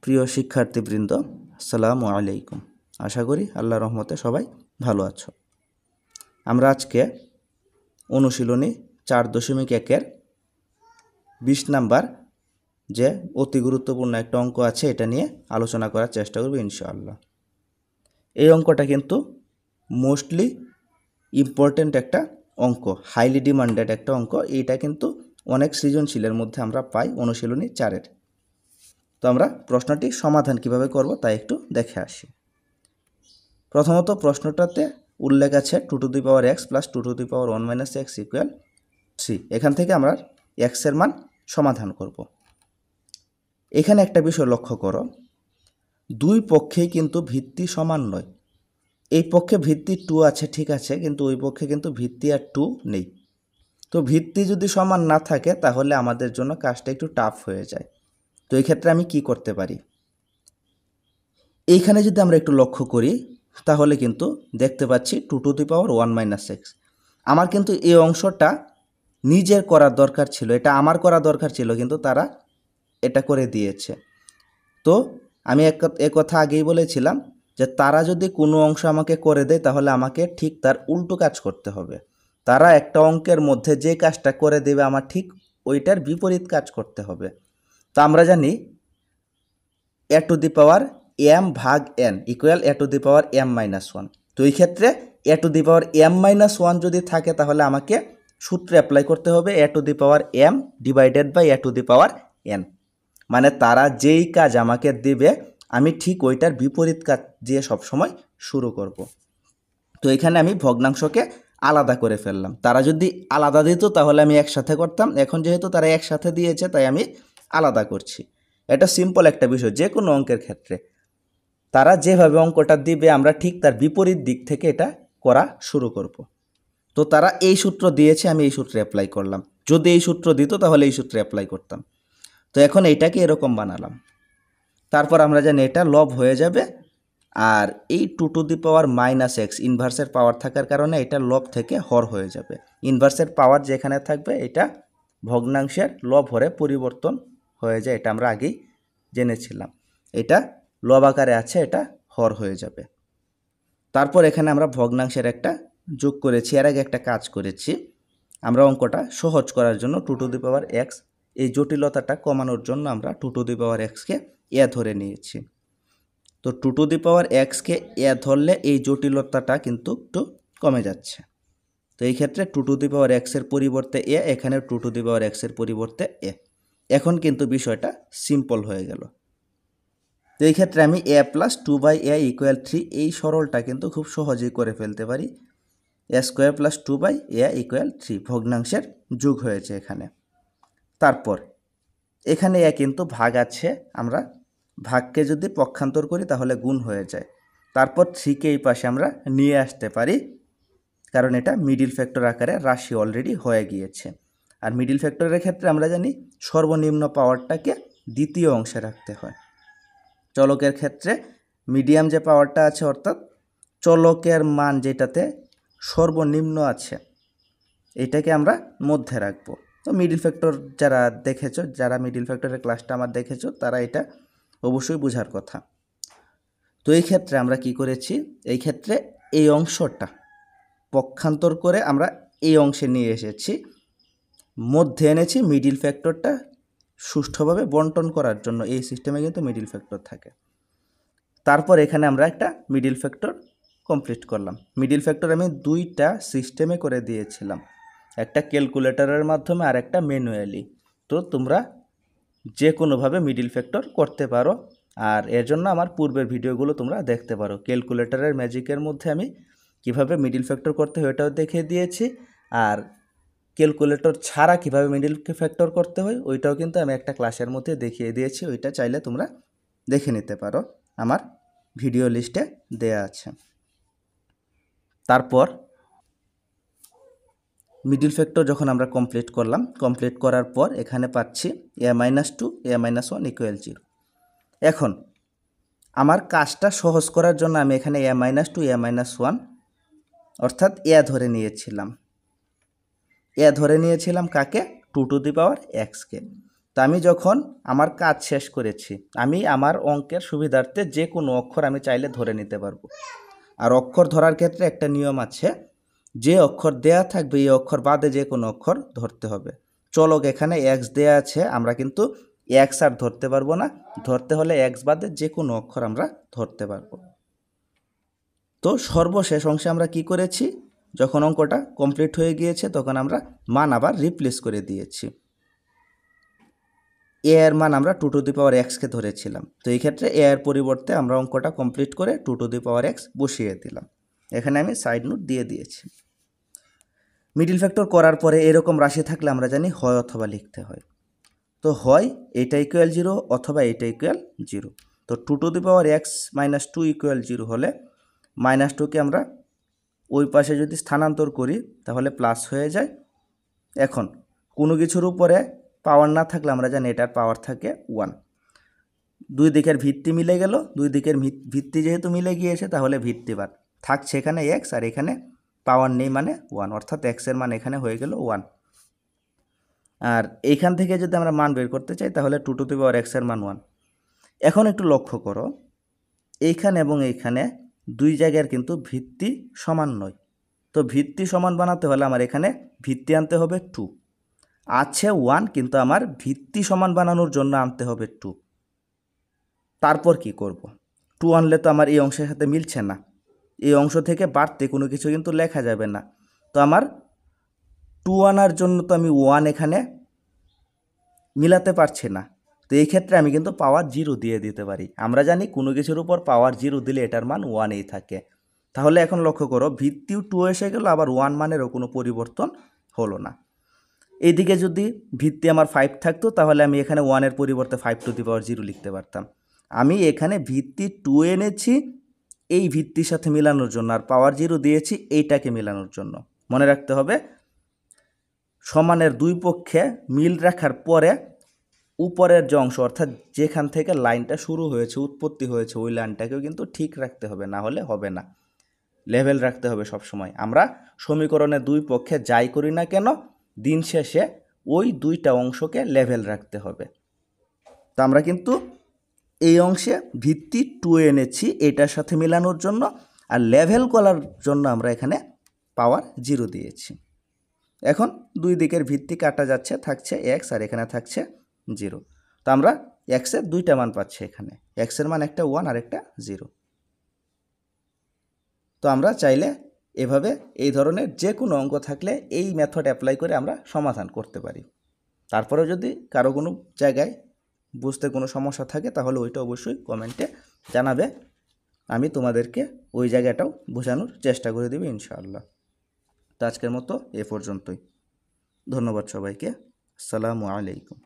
প্রিয় শিক্ষার্থীবৃন্দ, আসসালামু আলাইকুম। আশা করি আল্লাহর রহমতে সবাই ভালো আছো। আমরা আজকে অনুশীলনী 4.1-এর 20 নাম্বার যে অতি গুরুত্বপূর্ণ একটা অঙ্ক আছে এটা নিয়ে আলোচনা করার চেষ্টা করব ইনশাআল্লাহ। এই অঙ্কটা কিন্তু মোস্টলি ইম্পর্ট্যান্ট একটা অঙ্ক, হাইলি ডিমান্ডেড একটা অঙ্ক। এইটা কিন্তু অনেক সৃজনশীলের মধ্যে আমরা পাই অনুশীলনী 4-এর। তো আমরা প্রশ্নটি সমাধান কিভাবে করব তাই একটু দেখে আসি। প্রথমত প্রশ্নটাতে উল্লেখ আছে 2 two the power x plus 2 two the power 1 minus x equal 3। এখান থেকে আমরা x এর মান সমাধান করব। এখানে একটা বিষয় লক্ষ্য করো, দুই পক্ষেই কিন্তু ভিত্তি সমান নয়। এই পক্ষে ভিত্তি 2 আছে, ঠিক আছে, কিন্তু ওই পক্ষে কিন্তু ভিত্তি আর 2 নেই। তো ভিত্তি যদি সমান না থাকে তাহলে আমাদের জন্য কাজটা একটু টাফ হয়ে যায়। তো এই ক্ষেত্রে আমি কি করতে পারি, এইখানে যদি আমরা একটু লক্ষ্য করি তাহলে কিন্তু দেখতে পাচ্ছি 2 two the power 1 minus x। আমার কিন্তু এই অংশটা নিজের করার দরকার ছিল, এটা আমার করা দরকার ছিল, কিন্তু তারা এটা করে দিয়েছে। তো আমি এক কথা আগেই বলেছিলাম যে তারা যদি কোনো অংশ আমাকে করে দেয় তাহলে আমাকে ঠিক তার উল্টো কাজ করতে হবে। তারা একটা অঙ্কের মধ্যে যে কাজটা করে দেবে আমার ঠিক ওইটার বিপরীত কাজ করতে হবে। তো আমরা জানি a to the power m ভাগ n equal a to the power m minus 1। তো এই ক্ষেত্রে a to the power m minus 1 যদি থাকে তাহলে আমাকে সূত্রে অ্যাপ্লাই করতে হবে a to the power m divided by a to the power n। মানে তারা যেই কাজ আমাকে দিবে আমি ঠিক ওইটার বিপরীত কাজ দিয়ে সবসময় শুরু করব। তো এখানে আমি ভগ্নাংশকে আলাদা করে ফেললাম। তারা যদি আলাদা দিত তাহলে আমি একসাথে করতাম, এখন যেহেতু তারা একসাথে দিয়েছে তাই আমি আলাদা করছি। এটা সিম্পল একটা বিষয়, যে কোনো অঙ্কের ক্ষেত্রে তারা যেভাবে অঙ্কটা দিবে আমরা ঠিক তার বিপরীত দিক থেকে এটা করা শুরু করব। তো তারা এই সূত্র দিয়েছে, আমি এই সূত্রে অ্যাপ্লাই করলাম। যদি এই সূত্র দিত তাহলে এই সূত্রে অ্যাপ্লাই করতাম। তো এখন এইটাকে এরকম বানালাম। তারপর আমরা জানি এটা লব হয়ে যাবে, আর এই 2 two the power minus x ইনভার্সের পাওয়ার থাকার কারণে এটা লব থেকে হর হয়ে যাবে। ইনভার্সের পাওয়ার যেখানে থাকবে এটা ভগ্নাংশের লব হরে পরিবর্তন হয়ে যায়, এটা আমরা আগেই জেনেছিলাম। এটা লব আকারে আছে, এটা হর হয়ে যাবে। তারপর এখানে আমরা ভগ্নাংশের একটা যোগ করেছি, এর আগে একটা কাজ করেছি। আমরা অঙ্কটা সহজ করার জন্য 2 টু দি পাওয়ার x, এই জটিলতাটা কমানোর জন্য আমরা 2 টু দি পাওয়ার xকে এ ধরে নিয়েছি। তো 2 টু দি পাওয়ার xকে এ ধরলে এই জটিলতাটা কিন্তু একটু কমে যাচ্ছে। তো এই ক্ষেত্রে 2 টু দি পাওয়ার x এর পরিবর্তে এ, এখানে 2 টু দি পাওয়ার x এর পরিবর্তে এ। এখন কিন্তু বিষয়টা সিম্পল হয়ে গেল। তো এই ক্ষেত্রে আমি a প্লাস 2/a ইকুয়াল 3 এই সরলটা কিন্তু খুব সহজেই করে ফেলতে পারি। a square plus 2/a equal 3 ভগ্নাংশের যোগ হয়েছে এখানে। তারপর এখানে a কিন্তু ভাগ আছে, আমরা ভাগকে যদি পক্ষান্তর করি তাহলে গুণ হয়ে যায়। তারপর 3কে এই পাশে আমরা নিয়ে আসতে পারি, কারণ এটা মিডিল ফ্যাক্টর আকারে রাশি অলরেডি হয়ে গিয়েছে। আর মিডিল ফ্যাক্টরের ক্ষেত্রে আমরা জানি সর্বনিম্ন পাওয়ারটাকে দ্বিতীয় অংশে রাখতে হয়। চলকের ক্ষেত্রে মিডিয়াম যে পাওয়ারটা আছে, অর্থাৎ চলকের মান যেটাতে সর্বনিম্ন আছে, এটাকে আমরা মধ্যে রাখবো। তো মিডিল ফ্যাক্টর যারা দেখেছো, যারা মিডিল ফ্যাক্টরের ক্লাসটা আমার দেখেছো, তারা এটা অবশ্যই বোঝার কথা। তো এই ক্ষেত্রে আমরা কি করেছি, এই ক্ষেত্রে এই অংশটা পক্ষান্তর করে আমরা এই অংশে নিয়ে এসেছি, মধ্যে এনেছি মিডিল ফ্যাক্টরটা সুষ্ঠুভাবে বন্টন করার জন্য। এই সিস্টেমে কিন্তু মিডিল ফ্যাক্টর থাকে। তারপর এখানে আমরা একটা মিডিল ফ্যাক্টর কমপ্লিট করলাম। মিডিল ফ্যাক্টর আমি দুইটা সিস্টেমে করে দিয়েছিলাম, একটা ক্যালকুলেটরের মাধ্যমে আর একটা ম্যানুয়ালি। তো তোমরা যে কোনোভাবে মিডিল ফ্যাক্টর করতে পারো, আর এর জন্য আমার পূর্বের ভিডিওগুলো তোমরা দেখতে পারো। ক্যালকুলেটরের ম্যাজিকের মধ্যে আমি কিভাবে মিডিল ফ্যাক্টর করতে হয় ওটাও দেখিয়ে দিয়েছি, আর ক্যালকুলেটর ছাড়া কিভাবে মিডিল ফ্যাক্টর করতে হয় ওইটাও কিন্তু আমি একটা ক্লাসের মধ্যে দেখিয়ে দিয়েছি। ওইটা চাইলে তোমরা দেখে নিতে পারো, আমার ভিডিও লিস্টে দেয়া আছে। তারপর মিডিল ফ্যাক্টর যখন আমরা কমপ্লিট করলাম, কমপ্লিট করার পর এখানে পাচ্ছি a minus 2 a minus 1 equal 0। এখন আমার কাজটা সহজ করার জন্য আমি এখানে a মাইনাস 2 a মাইনাস 1 অর্থাৎ a ধরে নিয়েছিলাম। a ধরে নিয়েছিলাম কাকে, 2 টু দি পাওয়ার xকে। তো আমি যখন আমার কাজ শেষ করেছি, আমি আমার অঙ্কের সুবিধার্থে যে কোনো অক্ষর আমি চাইলে ধরে নিতে পারবো। আর অক্ষর ধরার ক্ষেত্রে একটা নিয়ম আছে, যে অক্ষর দেয়া থাকবে এই অক্ষর বাদে যে কোনো অক্ষর ধরতে হবে। চলক এখানে এক্স দেয়া আছে, আমরা কিন্তু এক্স আর ধরতে পারবো না, ধরতে হলে এক্স বাদে যে কোনো অক্ষর আমরা ধরতে পারবো। তো সর্বশেষ অংশে আমরা কি করেছি, যখন অঙ্কটা কমপ্লিট হয়ে গিয়েছে তখন আমরা মান আবার রিপ্লেস করে দিয়েছি। এ এর মান আমরা 2⁴x কে ধরেছিলাম, তো এই ক্ষেত্রে এ এর পরিবর্তে আমরা অঙ্কটা কমপ্লিট করে 2⁴x বসিয়ে দিলাম। এখানে আমি সাইড নোট দিয়ে দিয়েছি। মিডল ফ্যাক্টর করার পরে এরকম রাশি থাকলে আমরা জানি হয় অথবা লিখতে হয়। তো হয় এটা ইকুয়াল 0 অথবা এটা ইকুয়াল 0। তো 2⁴x - 2 = 0 হলে -2কে আমরা ওই পাশে যদি স্থানান্তর করি তাহলে প্লাস হয়ে যায়। এখন কোনো কিছুর উপরে পাওয়ার না থাকলে আমরা জানি এটার পাওয়ার থাকে 1। দুই দিকের ভিত্তি মিলে গেল, দুই দিকের ভিত্তি যেহেতু মিলে গিয়েছে তাহলে ভিত্তি বার থাকছে এখানে x, আর এখানে পাওয়ার নেই মানে 1, অর্থাৎ x এর মান এখানে হয়ে গেল 1। আর এইখান থেকে যদি আমরা মান বের করতে চাই তাহলে 2⁴x এর মান 1। এখন একটু লক্ষ্য করো, এইখানে এবং এইখানে দুই জায়গার কিন্তু ভিত্তি সমান নয়। তো ভিত্তি সমান বানাতে হলে আমার এখানে ভিত্তি আনতে হবে 2, আছে 1 কিন্তু আমার ভিত্তি সমান বানানোর জন্য আনতে হবে 2। তারপর কি করব, 2 আনলে তো আমার এই অংশের সাথে মিলছে না, এই অংশ থেকে বাড়তে কোনো কিছু কিন্তু লেখা যাবে না। তো আমার 2 আনার জন্য তো আমি 1 এখানে মিলাতে পারছি না, তো এই ক্ষেত্রে আমি কিন্তু পাওয়ার 0 দিয়ে দিতে পারি। আমরা জানি কোনো কিছুর উপর পাওয়ার 0 দিলে এটার মান 1এই থাকে। তাহলে এখন লক্ষ্য করো, ভিত্তিও 2 এসে গেল, আবার 1 মানেরও কোনো পরিবর্তন হলো না। এইদিকে যদি ভিত্তি আমার 5 থাকতো তাহলে আমি এখানে 1-এর পরিবর্তে 5⁴0 লিখতে পারতাম। আমি এখানে ভিত্তি 2 এনেছি এই ভিত্তির সাথে মেলানোর জন্য, আর পাওয়ার 0 দিয়েছি এইটাকে মেলানোর জন্য। মনে রাখতে হবে, সমানের দুই পক্ষে মিল রাখার পরে উপরের যে অংশ অর্থাৎ যেখান থেকে লাইনটা শুরু হয়েছে, উৎপত্তি হয়েছে, ওই লাইনটাকেও কিন্তু ঠিক রাখতে হবে, না হলে হবে না। লেভেল রাখতে হবে সব সময়। আমরা সমীকরণের দুই পক্ষে যাই করি না কেন, দিন শেষে ওই দুইটা অংশকে লেভেল রাখতে হবে। তো আমরা কিন্তু এই অংশে ভিত্তি 2 এনেছি এটার সাথে মেলানোর জন্য, আর লেভেল করার জন্য আমরা এখানে পাওয়ার 0 দিয়েছি। এখন দুই দিকের ভিত্তি কাটা যাচ্ছে, থাকছে x আর এখানে থাকছে 0। তো আমরা x এর দুইটা মান পাচ্ছি, এখানে x এর মান একটা 1 আর একটা 0। তো আমরা চাইলে এভাবে এই ধরনের যে কোনো অঙ্ক থাকলে এই মেথড অ্যাপ্লাই করে আমরা সমাধান করতে পারি। তারপরেও যদি কারো কোনো জায়গায় বুঝতে কোনো সমস্যা থাকে তাহলে ওইটা অবশ্যই কমেন্টে জানাবে, আমি তোমাদেরকে ওই জায়গাটাও বোঝানোর চেষ্টা করে দেব ইনশাআল্লাহ। তো আজকের মতো এ পর্যন্তই। ধন্যবাদ সবাইকে। আসসালামু আলাইকুম।